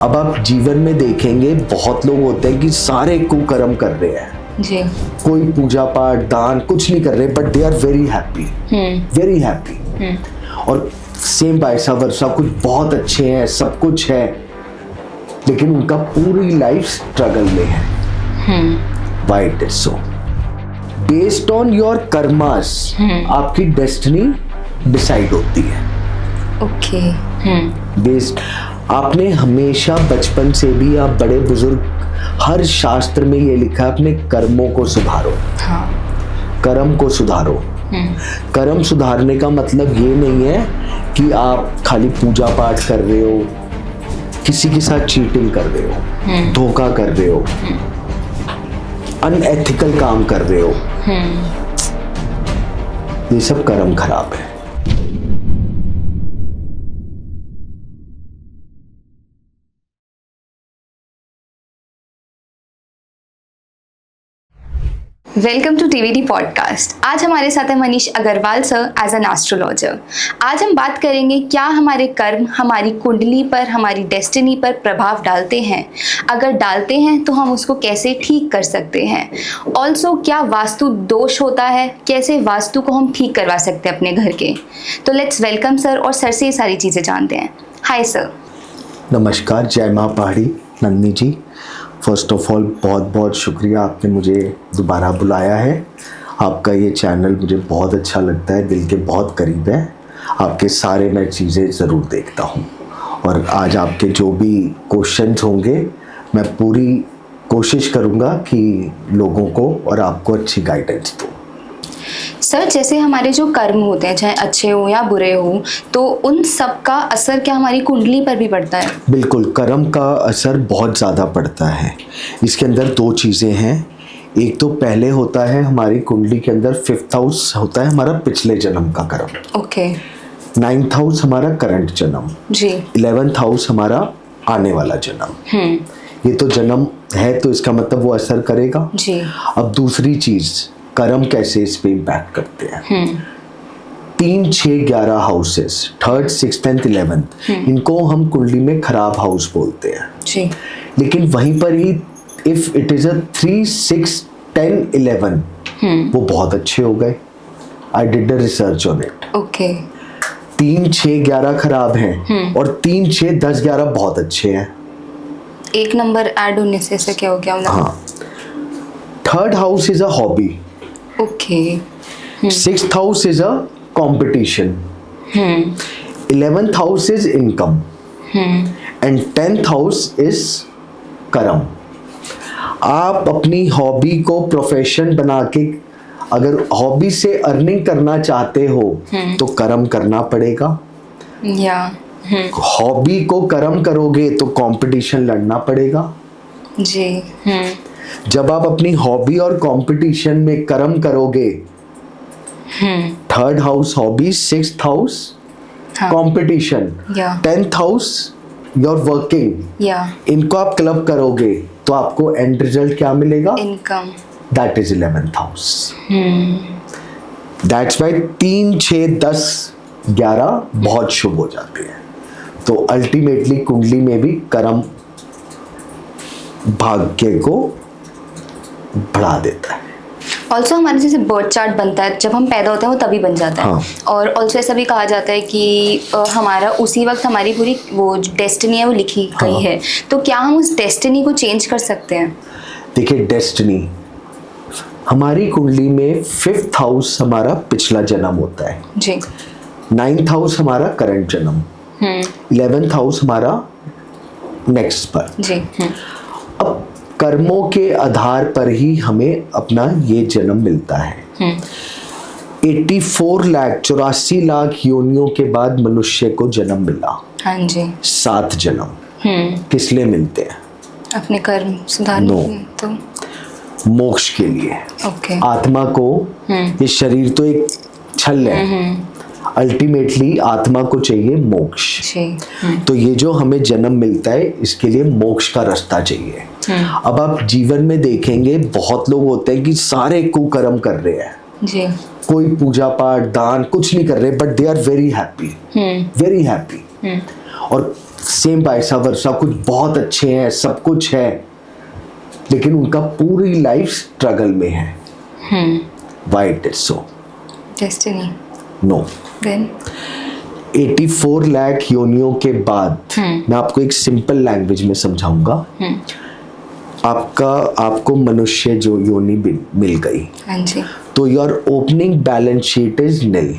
अब आप जीवन में देखेंगे बहुत लोग होते हैं कि सारे कुकर्म कर रहे हैं जी। कोई पूजा पाठ दान कुछ नहीं कर रहे but they are very happy और सेम वैसा वर्षा कुछ बहुत अच्छे हैं सब कुछ है लेकिन उनका पूरी लाइफ स्ट्रगल में है। Why it is so? Based on your karmas आपकी डेस्टिनी डिसाइड होती है। ओके। बेस्ड आपने हमेशा बचपन से भी आप बड़े बुजुर्ग हर शास्त्र में ये लिखा है अपने कर्मों को सुधारो। हाँ। कर्म को सुधारो। कर्म सुधारने का मतलब ये नहीं है कि आप खाली पूजा पाठ कर रहे हो, किसी के साथ चीटिंग कर रहे हो, धोखा कर रहे हो, अनएथिकल काम कर रहे हो। ये सब कर्म खराब है। Welcome to TVD podcast. आज हमारे साथ है Manish Agarwal sir as an astrologer. आज हम बात करेंगे क्या हमारे कर्म हमारी कुंडली पर, हमारी डेस्टिनी पर प्रभाव डालते हैं, अगर डालते हैं तो हम उसको कैसे ठीक कर सकते हैं। ऑल्सो क्या वास्तु दोष होता है, कैसे वास्तु को हम ठीक करवा सकते हैं अपने घर के। तो लेट्स वेलकम सर और सर से ये सारी चीज़ें जानते हैं। Hi sir. नमस्कार, जय माँ पहाड़ी नंदिनी जी। फर्स्ट ऑफ ऑल बहुत बहुत शुक्रिया आपने मुझे दोबारा बुलाया है। आपका ये चैनल मुझे बहुत अच्छा लगता है, दिल के बहुत करीब है। आपके सारे मैं चीज़ें ज़रूर देखता हूँ और आज आपके जो भी क्वेश्चंस होंगे मैं पूरी कोशिश करूँगा कि लोगों को और आपको अच्छी गाइडेंस दूँ। सर जैसे हमारे जो कर्म होते हैं चाहे अच्छे हो या बुरे हो, तो उन सब का असर क्या हमारी कुंडली पर भी पड़ता है? बिल्कुल, कर्म का असर बहुत ज़्यादा पड़ता है। इसके अंदर दो चीज़ें हैं। एक तो पहले होता है हमारी कुंडली के अंदर 5th हाउस होता है हमारा पिछले जन्म का कर्म। ओके। 9th हाउस हमारा करंट जन्म जी। 11th हाउस हमारा आने वाला जन्म। ये तो जन्म है तो इसका मतलब वो असर करेगा जी। अब दूसरी चीज़, कर्म कैसे इस पे इम्पैक्ट करते हैं। 3, 6, 11 houses, 3rd, 6th and 11th, इनको हम कुंडली में खराब हाउस बोलते हैं जी। लेकिन वहीं पर ही इफ इट इज अ 3, 6, 10, 11 वो बहुत अच्छे हो गए। I did the research on it. Okay. 3, 6, 11 खराब हैं और 3, 6, 10, 11 बहुत अच्छे हैं। एक नंबर ऐड होने से ऐसा क्या हो गया? हाँ। 3rd house is a hobby. Okay. 6th house is a competition. 11th house is income and 10th house is कर्म। आप अपनी हॉबी को प्रोफेशन बना के अगर हॉबी से अर्निंग करना चाहते हो तो कर्म करना पड़ेगा। या हॉबी को कर्म करोगे तो कंपटीशन लड़ना पड़ेगा। जी। जब आप अपनी हॉबी और कंपटीशन में कर्म करोगे, 3rd house hobby, 6th house competition, या 10th हाउस योर वर्किंग, या इनको आप क्लब करोगे तो आपको एंड रिजल्ट क्या मिलेगा? Income. That is 11th house. That's why 3, 6, 10, 11 बहुत शुभ हो जाते हैं। तो अल्टीमेटली कुंडली में भी कर्म भाग्य को बढ़ा देता है। ऑल्सो हमारे जैसे बर्थ चार्ट बनता है, जब हम पैदा होते हैं वो तभी बन जाता है। हाँ। और ऑल्सो ऐसा भी कहा जाता है कि हमारा उसी वक्त हमारी पूरी वो डेस्टिनी है वो लिखी गई है। तो क्या हम उस डेस्टिनी को चेंज कर सकते हैं? देखिए, डेस्टिनी हमारी कुंडली में 5th हाउस हमारा पिछला जन्म होता है जी। 9th हाउस हमारा करंट जन्म, 11th हाउस हमारा नेक्स्ट पर। जी। अब कर्मों के आधार पर ही हमें अपना ये जन्म मिलता है। 84 लाख योनियों के बाद मनुष्य को जन्म मिला। हाँ जी। 7 जन्म किस लिए मिलते हैं? अपने कर्म सुधारने No. तो मोक्ष के लिए। ओके। आत्मा को ये शरीर तो एक छल है, अल्टीमेटली आत्मा को चाहिए मोक्ष। जी। तो ये जो हमें जन्म मिलता है इसके लिए मोक्ष का रास्ता चाहिए। अब आप जीवन में देखेंगे बहुत लोग होते हैं कि सारे कुकर्म कर रहे हैं जी। कोई पूजा पाठ दान कुछ नहीं कर रहे but they are very happy और सेम वाइसा वर्सा, कुछ बहुत अच्छे हैं, सब कुछ है, लेकिन उनका पूरी लाइफ स्ट्रगल में है। Why it is so? Destiny. No. Then 84 lakh योनियों के बाद मैं आपको एक सिंपल लैंग्वेज में समझाऊंगा। आपको मनुष्य जो योनि मिल गई, हाँ जी। तो your opening balance sheet is nil,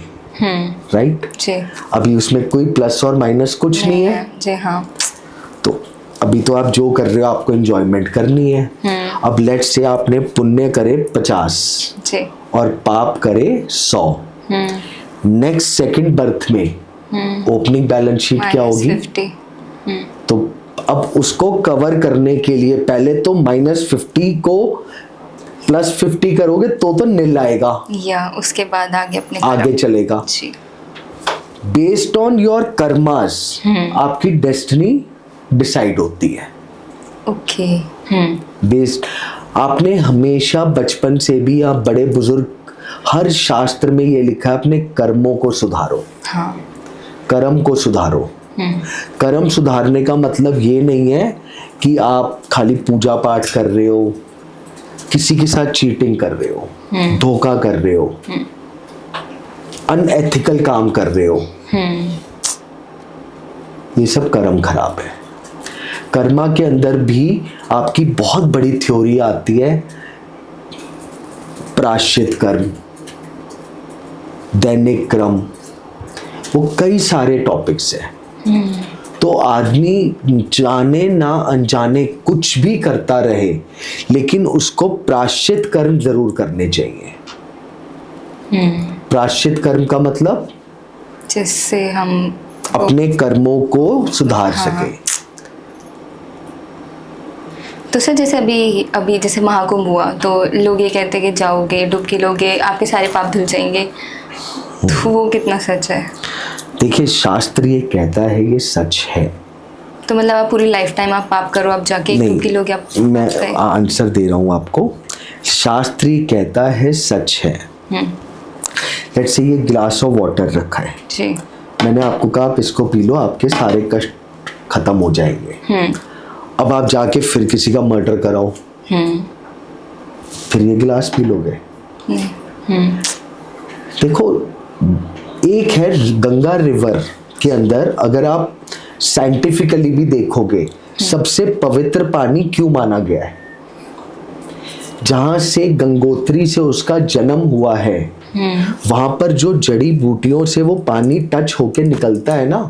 right? जी। अभी उसमें कोई प्लस और माइनस कुछ नहीं है जी। हाँ। तो अभी तो आप जो कर रहे हो आपको एंजॉयमेंट करनी है। अब लेट्स से आपने पुण्य करे 50 जी। और पाप करे 100, नेक्स्ट सेकंड बर्थ में ओपनिंग बैलेंस शीट क्या होगी? -50। तो अब उसको कवर करने के लिए पहले तो -50 को +50 करोगे तो नील आएगा, या उसके बाद आगे अपने आगे चलेगा। जी। बेस्ड ऑन योर कर्मास आपकी डेस्टिनी डिसाइड होती है। ओके। बेस्ड, आपने हमेशा बचपन से भी, आप बड़े बुजुर्ग, हर शास्त्र में ये लिखा है अपने कर्मों को सुधारो। हाँ। कर्म को सुधारो। कर्म सुधारने का मतलब ये नहीं है कि आप खाली पूजा पाठ कर रहे हो, किसी के साथ चीटिंग कर रहे हो, धोखा कर रहे हो, अनएथिकल काम कर रहे हो, ये सब कर्म खराब है। कर्मा के अंदर भी आपकी बहुत बड़ी थ्योरी आती है, प्रायश्चित कर्म, दैनिक क्रम, वो कई सारे टॉपिक्स हैं। तो आदमी जाने ना अनजाने कुछ भी करता रहे, लेकिन उसको प्रायश्चित कर्म जरूर करने चाहिए। प्रायश्चित कर्म का मतलब जिससे हम अपने कर्मों को सुधार सके। तो सर जैसे अभी जैसे महाकुंभ हुआ तो लोग ये कहते हैं कि जाओगे, डुबकी लोगे, आपके सारे पाप धुल जाएंगे, तो वो कितना सच है? देखिए, शास्त्र ये कहता है, ये सच है। तो मतलब आप पूरी लाइफ टाइम आप पाप करो, आप जाके डुबकी लोगे, आप मैं आंसर दे रहा हूँ आपको। शास्त्र ये कहता है सच है। लेट्स से ये ग्लास ऑफ वाटर रखा है जी। मैंने आपको कहा आप इसको पी लो, आपके सारे कष्ट खत्म हो जाएंगे। अब आप जाके फिर किसी का मर्डर कराओ, फिर ये गिलास पी लोगे? देखो, एक है गंगा रिवर के अंदर, अगर आप साइंटिफिकली भी देखोगे, सबसे पवित्र पानी क्यों माना गया है? जहां से गंगोत्री से उसका जन्म हुआ है, वहां पर जो जड़ी बूटियों से वो पानी टच होके निकलता है ना,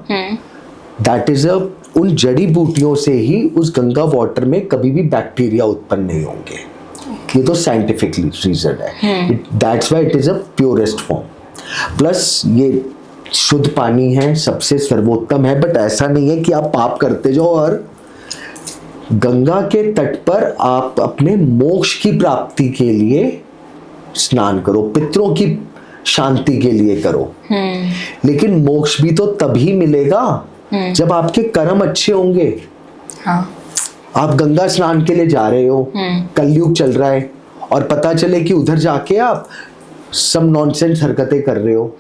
दैट इज उन जड़ी बूटियों से ही उस गंगा वाटर में कभी भी बैक्टीरिया उत्पन्न नहीं होंगे। ये तो साइंटिफिकली रीजन है। That's why it is a purest form. Plus ये शुद्ध पानी है, सबसे सर्वोत्तम है। बट ऐसा नहीं है कि आप पाप करते जाओ और गंगा के तट पर आप अपने मोक्ष की प्राप्ति के लिए स्नान करो, पितरों की शांति के लिए करो। लेकिन मोक्ष भी तो तभी मिलेगा जब आपके कर्म अच्छे होंगे। हाँ। आप गंगा स्नान के लिए जा रहे हो, कलयुग चल रहा है, और पता चले कि उधर जाके आप सब नॉनसेंस हरकतें कर रहे हो।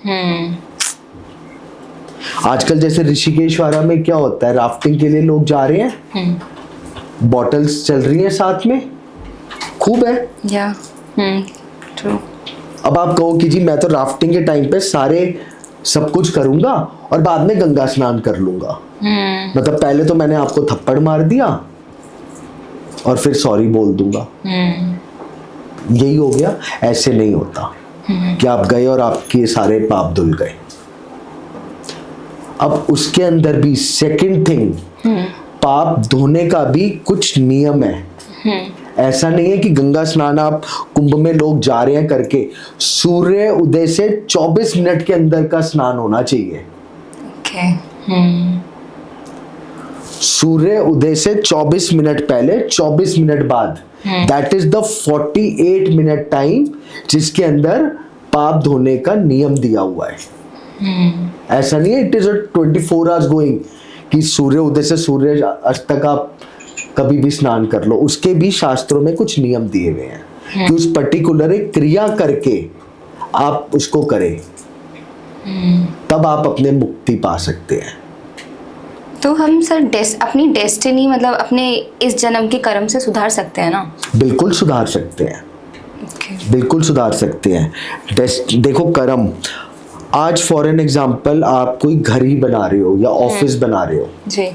आजकल जैसे ऋषिकेश वाला में क्या होता है, राफ्टिंग के लिए लोग जा रहे हैं, बॉटल्स चल रही हैं साथ में, खूब है। या ट्रू। अब आप कहो कि जी मैं तो राफ्टिंग के टाइम पे सारे सब कुछ करूंगा और बाद में गंगा स्नान कर लूंगा, मतलब पहले तो मैंने आपको थप्पड़ मार दिया और फिर सॉरी बोल दूंगा, यही हो गया। ऐसे नहीं होता कि आप गए और आपके सारे पाप धुल गए। अब उसके अंदर भी सेकंड थिंग, पाप धोने का भी कुछ नियम है। ऐसा नहीं है कि गंगा स्नान आप कुंभ में लोग जा रहे हैं करके, सूर्य उदय से 24 मिनट के अंदर का स्नान होना चाहिए। सूर्य उदय से 24 मिनट पहले, 24 मिनट बाद, that is the 48 minute time जिसके अंदर पाप धोने का नियम दिया हुआ है। ऐसा नहीं है इट इज 24 आवर्स गोइंग कि सूर्य उदय से सूर्य अस्त तक आप कभी भी स्नान कर लो। उसके भी शास्त्रों में कुछ नियम दिए हुए हैं कि उस पर्टिकुलर एक क्रिया करके आप उसको करें, तब आप अपने मुक्ति पा सकते हैं। तो हम सर अपनी डेस्टिनी मतलब अपने इस जन्म के कर्म से सुधार सकते हैं ना? बिल्कुल सुधार सकते हैं, ओके। बिल्कुल सुधार सकते हैं। देखो कर्म, आज फॉर एन एग्जाम्पल आप कोई घर ही बना रहे हो या ऑफिस बना रहे हो जी।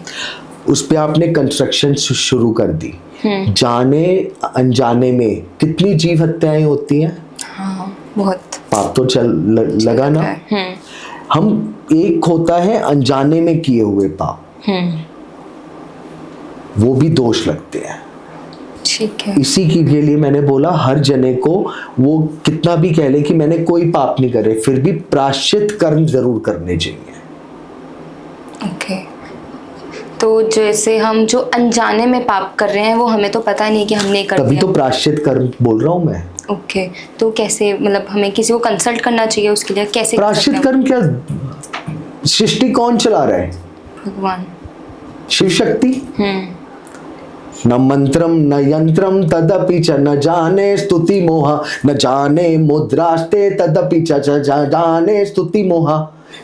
उस पे आपने कंस्ट्रक्शन शुरू कर दी, जाने अनजाने में कितनी जीव हत्याएं होती हैं। हाँ बहुत। पाप तो लगा ना। हम एक होता है अनजाने में किए हुए पाप, वो भी दोष लगते हैं। ठीक है। इसी के लिए मैंने बोला हर जने को वो कितना भी कह ले कि मैंने कोई पाप नहीं करे, फिर भी प्रायश्चित कर्म जरूर करने चाहिए। ओके। तो जैसे हम जो अनजाने में पाप कर रहे हैं वो हमें तो पता नहीं कि हमने कर तभी दिया। तो प्रायश्चित कर्म बोल रहा हूं मैं। ओके। तो कैसे मतलब हमें किसी को कंसल्ट करना चाहिए उसके लिए, कैसे कर प्रायश्चित सकते कर्म क्या, सृष्टि कौन चला रहा है? हैं? भगवान। शिव शक्ति। न मंत्रम न यंत्रम तदपि च न जाने स्तुति मोहा, न जाने मुद्रास्ते तदपि च जाने स्तुति मोहा।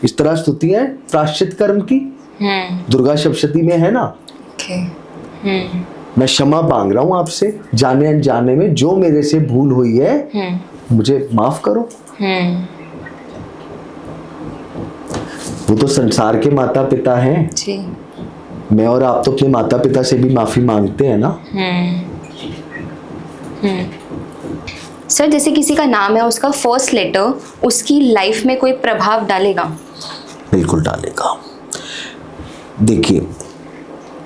इस तरह स्तुति है प्रायश्चित कर्म की, दुर्गा सप्तशती में है ना। ओके। मैं क्षमा मांग रहा हूं आपसे, जाने अनजाने में जो मेरे से भूल हुई है मुझे माफ करो। वो तो संसार के माता पिता हैं जी। मैं और आप तो अपने माता पिता से भी माफी मांगते हैं ना। सर जैसे किसी का नाम है, उसका फर्स्ट लेटर उसकी लाइफ में कोई प्रभाव डालेगा? बिल्कुल डालेगा। देखिए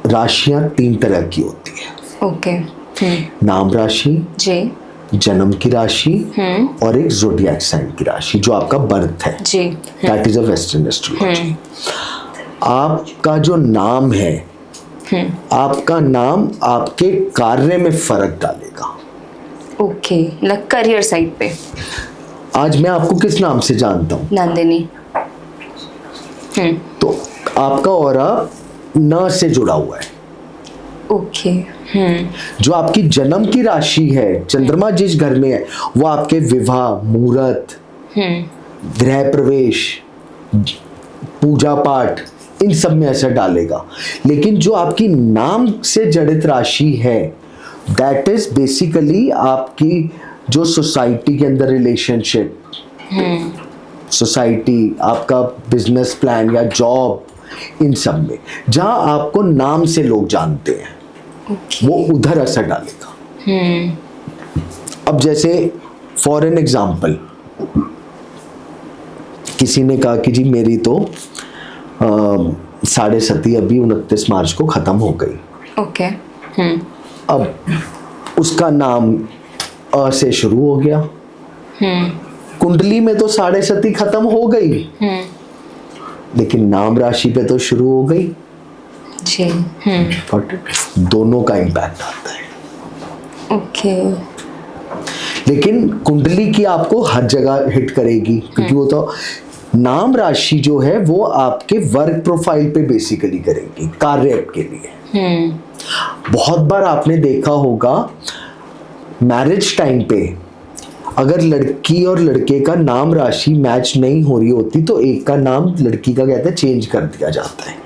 राशियां 3 तरह की होती है। ओके। नाम राशि, जी। जन्म की राशि और एक ज़ोडिएक साइन की राशि जो आपका बर्थ है। जी। That is a western astrology. आपका जो नाम है, आपका नाम आपके कार्य में फर्क डालेगा। ओके, मतलब करियर साइड पे। आज मैं आपको किस नाम से जानता हूँ? नंदिनी। तो आपका ऑरा न से जुड़ा हुआ है। ओके। जो आपकी जन्म की राशि है, चंद्रमा जिस घर में है वो आपके विवाह, मुहूर्त, गृह प्रवेश, पूजा पाठ, इन सब में असर डालेगा। लेकिन जो आपकी नाम से जड़ित राशि है, दैट इज बेसिकली आपकी जो सोसाइटी के अंदर रिलेशनशिप, सोसाइटी, आपका बिजनेस प्लान या जॉब, इन सब में जहां आपको नाम से लोग जानते हैं, वो उधर असर डालेगा। अब जैसे फॉर एन एग्जाम्पल किसी ने कहा कि जी मेरी तो 7.5 अभी 29 मार्च को खत्म हो गई। ओके। अब उसका नाम अ से शुरू हो गया। कुंडली में तो 7.5 खत्म हो गई, लेकिन नाम राशि पे तो शुरू हो गई। जी। और दोनों का इम्पैक्ट आता है। ओके। लेकिन कुंडली की आपको हर जगह हिट करेगी, क्योंकि वो तो नाम राशि जो है वो आपके वर्क प्रोफाइल पे बेसिकली करेगी, कार्य के लिए। बहुत बार आपने देखा होगा मैरिज टाइम पे अगर लड़की और लड़के का नाम राशि मैच नहीं हो रही होती तो एक का नाम लड़की का कहते हैं चेंज कर दिया जाता है।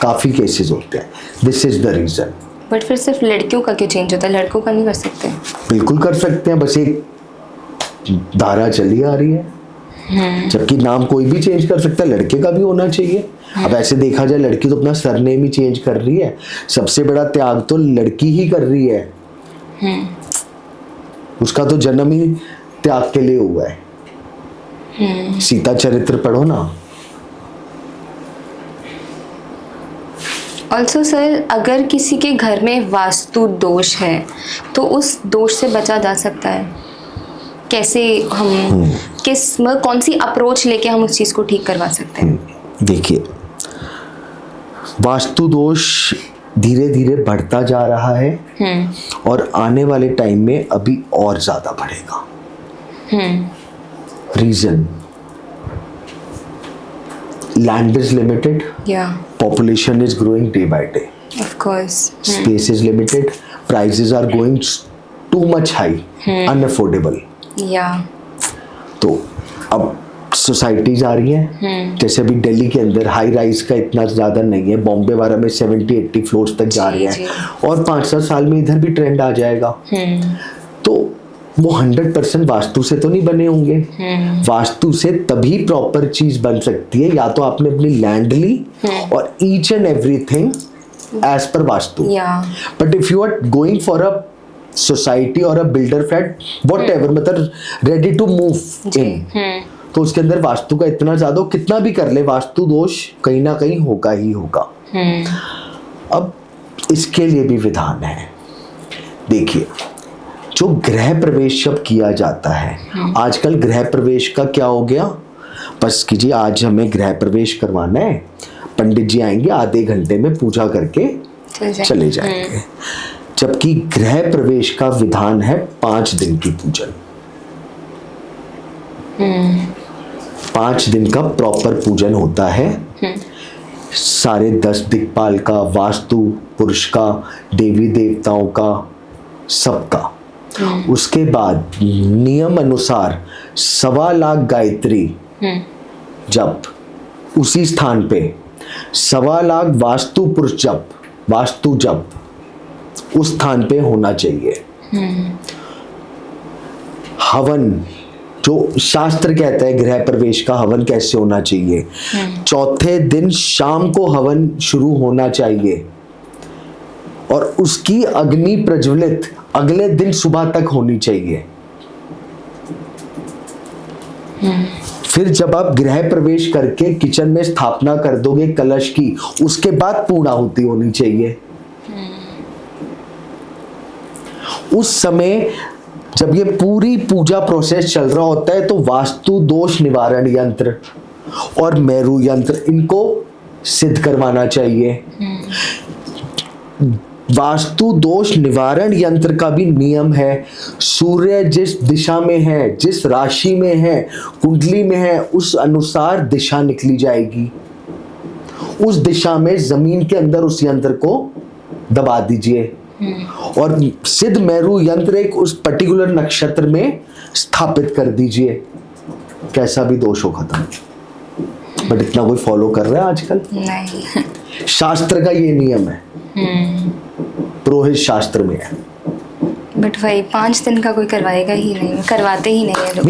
काफी केसेस होते हैं। This is the reason. But फिर सिर्फ लड़कियों का क्यों चेंज होता है, लड़कों का नहीं कर सकते? बिल्कुल कर सकते हैं, बस एक धारा चली आ रही है। जबकि नाम कोई भी चेंज कर सकता है, लड़के का भी होना चाहिए। अब ऐसे देखा जाए लड़की तो अपना सरनेम ही चेंज कर रही है, सबसे बड़ा त्याग तो लड़की ही कर रही है। उसका तो जन्म ही त्याग के लिए हुआ है। सीता चरित्र पढ़ो ना। ऑल्सो सर, अगर किसी के घर में वास्तु दोष है तो उस दोष से बचा जा सकता है कैसे? हम कौन सी अप्रोच लेके हम उस चीज को ठीक करवा सकते हैं? देखिए वास्तु दोष धीरे धीरे बढ़ता जा रहा है और आने वाले टाइम में अभी और ज्यादा बढ़ेगा। Reason, land is limited, population is growing day by day, of course, space is limited, prices are going too much high, unaffordable। yeah। तो अब सोसाइटीज आ रही हैं, जैसे अभी दिल्ली के अंदर हाई राइज का इतना ज़्यादा नहीं है, बॉम्बे वाला में 70-80 फ्लोर्स तक जा रहे हैं, और 5-7 साल में इधर भी ट्रेंड आ जाएगा। तो वो 100% वास्तु से तो नहीं बने होंगे। वास्तु से तभी प्रॉपर चीज बन सकती है, या तो आपने अपनी लैंड ली और each and everything as per vastu. But if you are going for a society or a builder flat whatever, मतलब रेडी टू मूव इन, तो उसके अंदर वास्तु का इतना ज्यादा कितना भी कर ले, वास्तु दोष कहीं ना कहीं होगा ही होगा। अब इसके लिए भी विधान है। देखिए, जो गृह प्रवेश जब किया जाता है, आजकल गृह प्रवेश का क्या हो गया, बस कीजिए आज हमें गृह प्रवेश करवाना है, पंडित जी आएंगे आधे घंटे में पूजा करके चले जाएंगे। जबकि गृह प्रवेश का विधान है 5 दिन की पूजन, 5 दिन का प्रॉपर पूजन होता है। सारे 10 दिक्पाल का, वास्तु पुरुष का, देवी देवताओं का, सबका। उसके बाद नियम अनुसार 1.25 लाख गायत्री जप, उसी स्थान पे 1.25 लाख वास्तु पुरुष जप, वास्तु जप उस स्थान पे होना चाहिए। हवन, जो शास्त्र कहता है गृह प्रवेश का हवन कैसे होना चाहिए, चौथे दिन शाम को हवन शुरू होना चाहिए और उसकी अग्नि प्रज्वलित अगले दिन सुबह तक होनी चाहिए। फिर जब आप गृह प्रवेश करके किचन में स्थापना कर दोगे कलश की, उसके बाद पूर्णाहुति होनी चाहिए। उस समय जब ये पूरी पूजा प्रोसेस चल रहा होता है तो वास्तु दोष निवारण यंत्र और मेरू यंत्र इनको सिद्ध करवाना चाहिए। वास्तु दोष निवारण यंत्र का भी नियम है, सूर्य जिस दिशा में है, जिस राशि में है, कुंडली में है, उस अनुसार दिशा निकली जाएगी। उस दिशा में जमीन के अंदर उस यंत्र को दबा दीजिए और सिद्ध मेरू यंत्र एक उस पर्टिकुलर नक्षत्र में स्थापित कर दीजिए। कैसा भी दोष हो खत्म। बट इतना कोई फॉलो कर रहा है आजकल? नहीं। शास्त्र का ये नियम है, पुरोहित शास्त्र में है। बट वही 5 दिन का कोई करवाएगा ही नहीं, करवाते ही नहीं है लोग।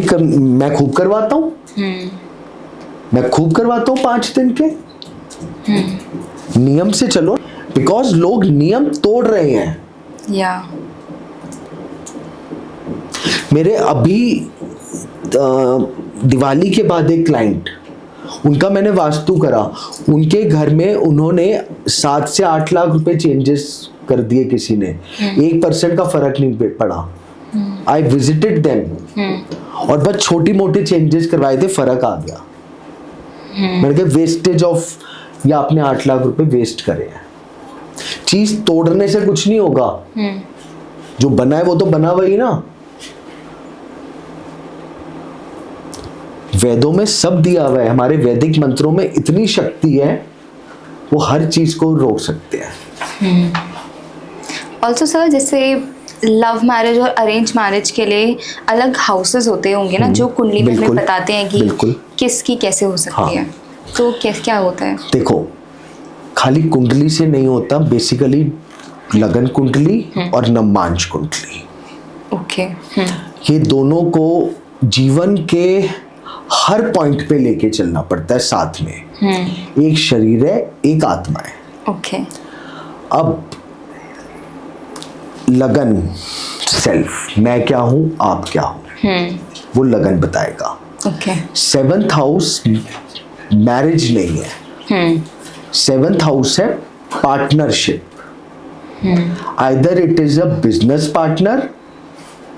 मैं खूब करवाता हूँ, मैं खूब करवाता हूँ 5 दिन के। नियम से चलो, बिकॉज लोग नियम तोड़ रहे हैं। मेरे अभी दिवाली के बाद एक क्लाइंट, उनका मैंने वास्तु करा, उनके घर में उन्होंने 7 से 8 लाख रुपए चेंजेस कर दिए, किसी ने 1% का फर्क नहीं पड़ा। आई विजिटेड देम और बस छोटी मोटी चेंजेस करवाए थे, फर्क आ गया। मैंने कहा वेस्टेज ऑफ, या आपने 8 लाख रुपए वेस्ट करे हैं। चीज तोड़ने से कुछ नहीं होगा, जो बना है वो तो बना वही ना। वेदों में सब दिया हुआ है, हमारे वैदिक मंत्रों में इतनी शक्ति है, वो हर चीज को रोक सकते हैं। ऑल्सो सर, जैसे लव मैरिज और अरेंज मैरिज के लिए अलग हाउसेस होते होंगे ना, जो कुंडली में हमें बताते हैं कि किसकी कैसे हो सकती है, तो क्या होता है? देखो, खाली कुंडली से नहीं होता, बेसिकली लगन कुंडली और नवमांश कुंडली, ओके। ये दोनों को जीवन के हर पॉइंट पे लेके चलना पड़ता है साथ में। एक शरीर है, एक आत्मा है। ओके। अब लगन, सेल्फ, मैं क्या हूं, आप क्या हो, वो लगन बताएगा। ओके। 7th हाउस मैरिज नहीं है, 7th हाउस है partnership. Either it is a business partner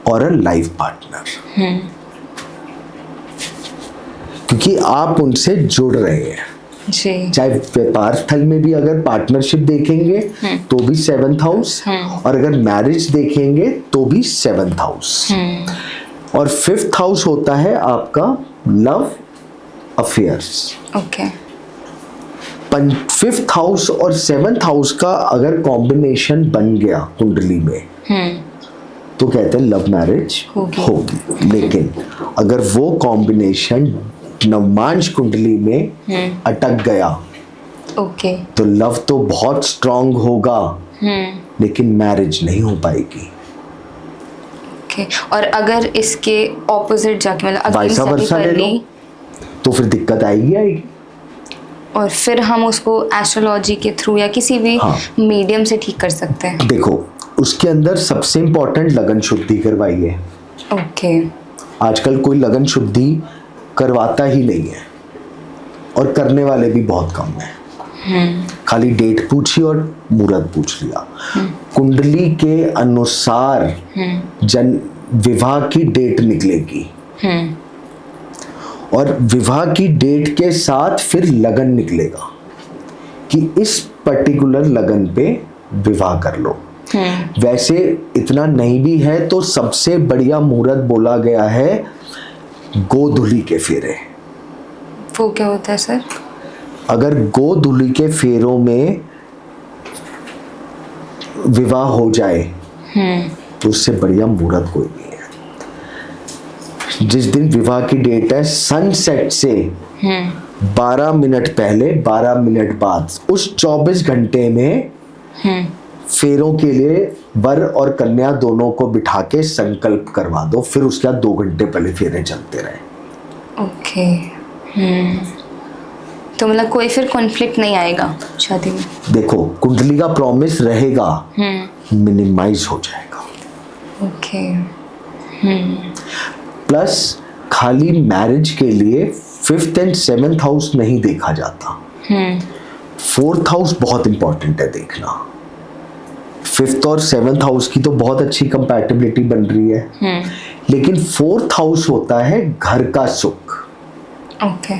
और अ लाइफ पार्टनर, क्योंकि आप उनसे जुड़ रहे हैं। चाहे व्यापार स्थल में भी अगर पार्टनरशिप देखेंगे तो भी 7th हाउस, और अगर मैरिज देखेंगे तो भी 7th हाउस। और 5th हाउस होता है आपका love affairs. Okay. 5th house और 7th हाउस का अगर कॉम्बिनेशन बन गया कुंडली में, तो कहते हैं लव मैरिज होगी। लेकिन अगर वो कॉम्बिनेशन नवमांश कुंडली में अटक गया ओके। तो लव तो बहुत स्ट्रांग होगा लेकिन मैरिज नहीं हो पाएगी। ओके। और अगर इसके ऑपोजिट जाके मतलब वाइसा वर्सा ले लो तो फिर दिक्कत आएगी। और फिर हम उसको एस्ट्रोलॉजी के थ्रू या किसी भी मीडियम से ठीक कर सकते हैं। देखो उसके अंदर सबसे इम्पोर्टेंट लगन शुद्धि करवाइए। ओके। आजकल कोई लगन शुद्धि करवाता ही नहीं है और करने वाले भी बहुत कम है। खाली डेट पूछी और मुहूर्त पूछ लिया। कुंडली के अनुसार विवाह की डेट निकलेगी और विवाह की डेट के साथ फिर लगन निकलेगा कि इस पर्टिकुलर लगन पे विवाह कर लो। वैसे इतना नहीं भी है तो सबसे बढ़िया मुहूर्त बोला गया है गोधुली के फेरे। वो क्या होता है सर? अगर गोधुली के फेरों में विवाह हो जाए तो उससे बढ़िया मुहूर्त कोई नहीं है। जिस दिन विवाह की डेट है सनसेट से 12 मिनट पहले 12 मिनट बाद उस 24 घंटे में फेरों के लिए वर और कन्या दोनों को बिठा के संकल्प करवा दो। फिर उसके बाद 2 घंटे पहले फेरे चलते रहे। ओके। तो मतलब कोई फिर कॉन्फ्लिक्ट नहीं आएगा शादी में? देखो कुंडली का प्रॉमिस रहेगा, मिनिमाइज हो जाएगा। ओके। प्लस खाली मैरिज के लिए 5th एंड 7th हाउस नहीं देखा जाता। 4th हाउस बहुत इंपॉर्टेंट है देखना। 5th और 7th हाउस की तो बहुत अच्छी कंपैटिबिलिटी बन रही है लेकिन 4th हाउस होता है घर का सुख। ओके।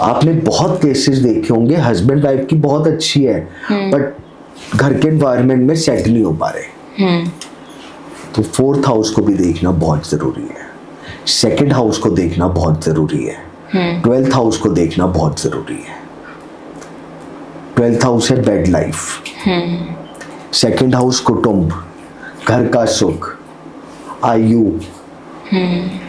आपने बहुत केसेस देखे होंगे हस्बैंड वाइफ की बहुत अच्छी है बट घर के एनवायरनमेंट में सेट नहीं हो पा रहे। तो 4th हाउस को भी देखना बहुत जरूरी है। 2nd हाउस को देखना बहुत जरूरी है। 12th हाउस को देखना बहुत जरूरी है। 12th हाउस है बेड लाइफ। 2nd हाउस कुटुंब, घर का सुख, आयु।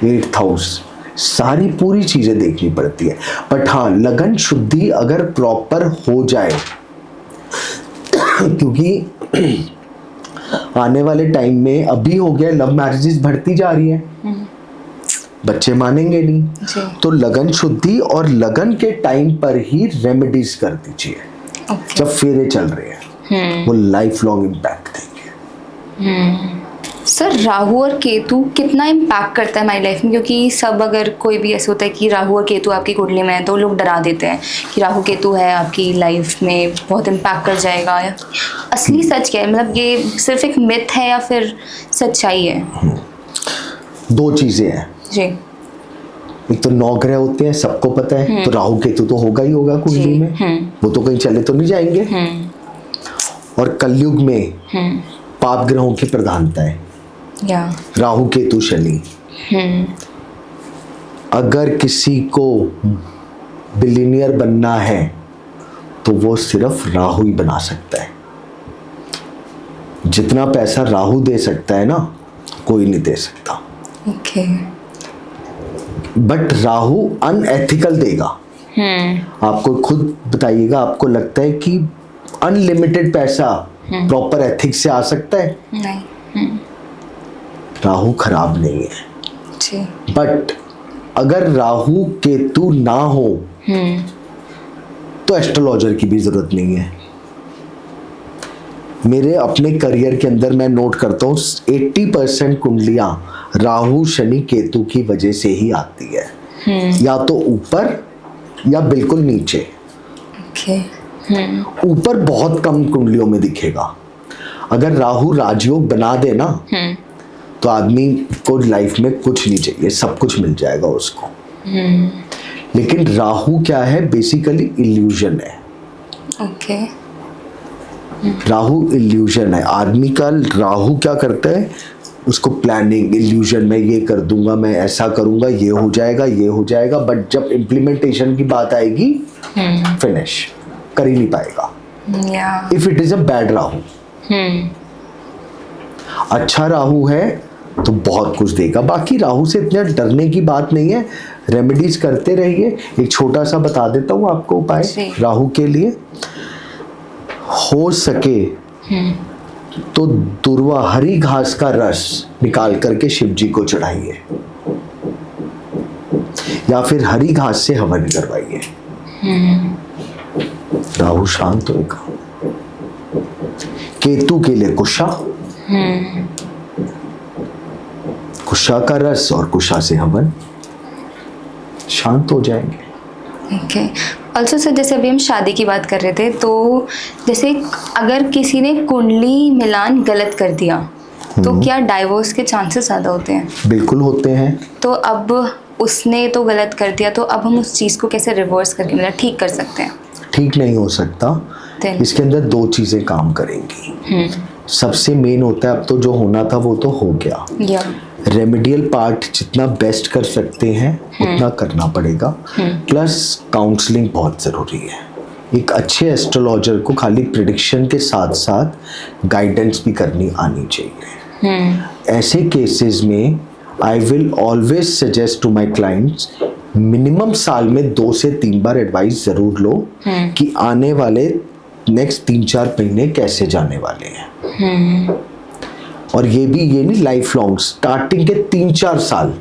8th हाउस सारी पूरी चीजें देखनी पड़ती है। बट हाँ लगन शुद्धि अगर प्रॉपर हो जाए क्योंकि आने वाले टाइम में अभी हो गया लव मैरिजेस बढ़ती जा रही है, बच्चे मानेंगे नहीं तो लगन शुद्धि और लगन के टाइम पर ही रेमेडीज कर दीजिए। जब फेरे चल रहे हैं वो लाइफ लॉन्ग इम्पैक्ट देंगे। सर राहु और केतु कितना इम्पैक्ट करता है हमारी लाइफ में? क्योंकि सब अगर कोई भी ऐसे होता है कि राहु और केतु आपकी कुंडली में है तो लोग डरा देते हैं कि राहु केतु है आपकी लाइफ में बहुत इम्पैक्ट कर जाएगा। असली सच क्या है? मतलब ये सिर्फ एक मिथ है या फिर सच्चाई है? 2 चीजें हैं जी। एक तो 9 ग्रह होते हैं सबको पता है तो राहु केतु तो होगा ही होगा कुंडली में, वो तो कहीं चले तो नहीं जाएंगे। और कलयुग में पाप ग्रहों की प्रधानता है राहु केतु शनि। अगर किसी को बिलियनियर बनना है तो वो सिर्फ राहु ही बना सकता है। जितना पैसा राहु दे सकता है ना कोई नहीं दे सकता। ओके। बट राहु अनएथिकल देगा। आपको खुद बताइएगा, आपको लगता है कि अनलिमिटेड पैसा प्रॉपर एथिक्स से आ सकता है? नहीं। राहु खराब नहीं है बट अगर राहु केतु ना हो तो एस्ट्रोलॉजर की भी जरूरत नहीं है। मेरे अपने करियर के अंदर मैं नोट करता हूँ 80% कुंडलियां राहु शनि केतु की वजह से ही आती है। या तो ऊपर या बिल्कुल नीचे। ऊपर बहुत कम कुंडलियों में दिखेगा। अगर राहु राजयोग बना दे ना तो आदमी को लाइफ में कुछ नहीं चाहिए, सब कुछ मिल जाएगा उसको। लेकिन राहु क्या है? बेसिकली इल्यूजन है। ओके। राहु इल्यूजन है। आदमी का राहु क्या करता है? उसको प्लानिंग, इल्यूजन, मैं ये कर दूंगा, मैं ऐसा करूंगा, ये हो जाएगा, ये हो जाएगा। बट जब इम्प्लीमेंटेशन की बात आएगी फिनिश कर ही नहीं पाएगा। If it is a bad Rahu. अच्छा राहु है तो बहुत कुछ देगा। बाकी राहु से इतना डरने की बात नहीं है। रेमेडीज करते रहिए। एक छोटा सा बता देता हूँ आपको उपाय जी। राहु के लिए। हो सके तो दुर्वा हरी घास का रस निकाल करके शिव जी को चढ़ाइए, या फिर हरी घास से हवन करवाइए, राहु शांत होगा। केतु के लिए कुशा, कुशा का रस और कुशा से हवन, शांत हो जाएंगे। ओके। ऑल्सो सर, जैसे अभी हम शादी की बात कर रहे थे, तो जैसे अगर किसी ने कुंडली मिलान गलत कर दिया तो क्या डाइवोर्स के चांसेस ज़्यादा होते हैं? बिल्कुल होते हैं। तो अब उसने तो गलत कर दिया, तो अब हम उस चीज़ को कैसे रिवर्स करके मतलब ठीक कर सकते हैं? ठीक नहीं हो सकता। Then? इसके अंदर दो चीजें काम करेंगी। सबसे मेन होता है, अब तो जो होना था वो तो हो गया। या रेमेडियल पार्ट जितना बेस्ट कर सकते हैं उतना करना पड़ेगा। प्लस काउंसलिंग बहुत ज़रूरी है। एक अच्छे एस्ट्रोलॉजर को खाली प्रिडिक्शन के साथ साथ गाइडेंस भी करनी आनी चाहिए। ऐसे केसेस में I will always suggest to my clients, minimum साल में 2 से 3 बार एडवाइस ज़रूर लो कि आने वाले नेक्स्ट 3-4 महीने कैसे जाने वाले हैं। और ये नहीं लाइफ लॉन्ग, स्टार्टिंग के 3-4 साल,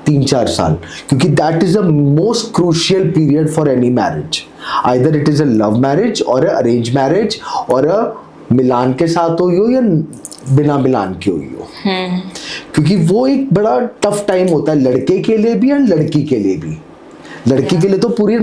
3-4 साल, क्योंकि that is a most crucial period for any marriage. Either it is a love marriage और अ अरेंज मैरिज, और अ मिलान के साथ हुई हो या बिना मिलान की हुई हो, क्योंकि वो एक बड़ा टफ टाइम होता है लड़के के लिए भी और लड़की के लिए भी। लड़की के लिए तो पूरी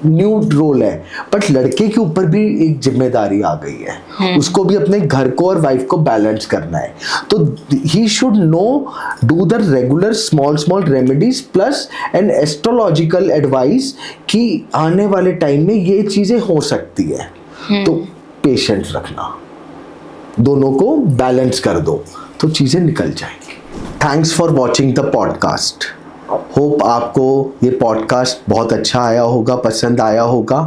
न्यू रोल है, बट लड़के के ऊपर भी एक जिम्मेदारी आ गई है। उसको भी अपने घर को और वाइफ को बैलेंस करना है। तो he should know do the regular small remedies plus an astrological advice कि आने वाले टाइम में ये चीजें हो सकती है। तो पेशेंस रखना, दोनों को बैलेंस कर दो तो चीजें निकल जाएंगी। Thanks for watching the podcast. Hope आपको ये पॉडकास्ट बहुत अच्छा आया होगा, पसंद आया होगा,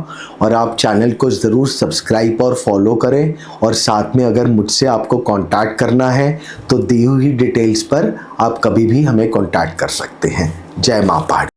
और आप चैनल को ज़रूर सब्सक्राइब और फॉलो करें। और साथ में अगर मुझसे आपको कांटेक्ट करना है तो दी हुई डिटेल्स पर आप कभी भी हमें कांटेक्ट कर सकते हैं। जय मां पहाड़ी।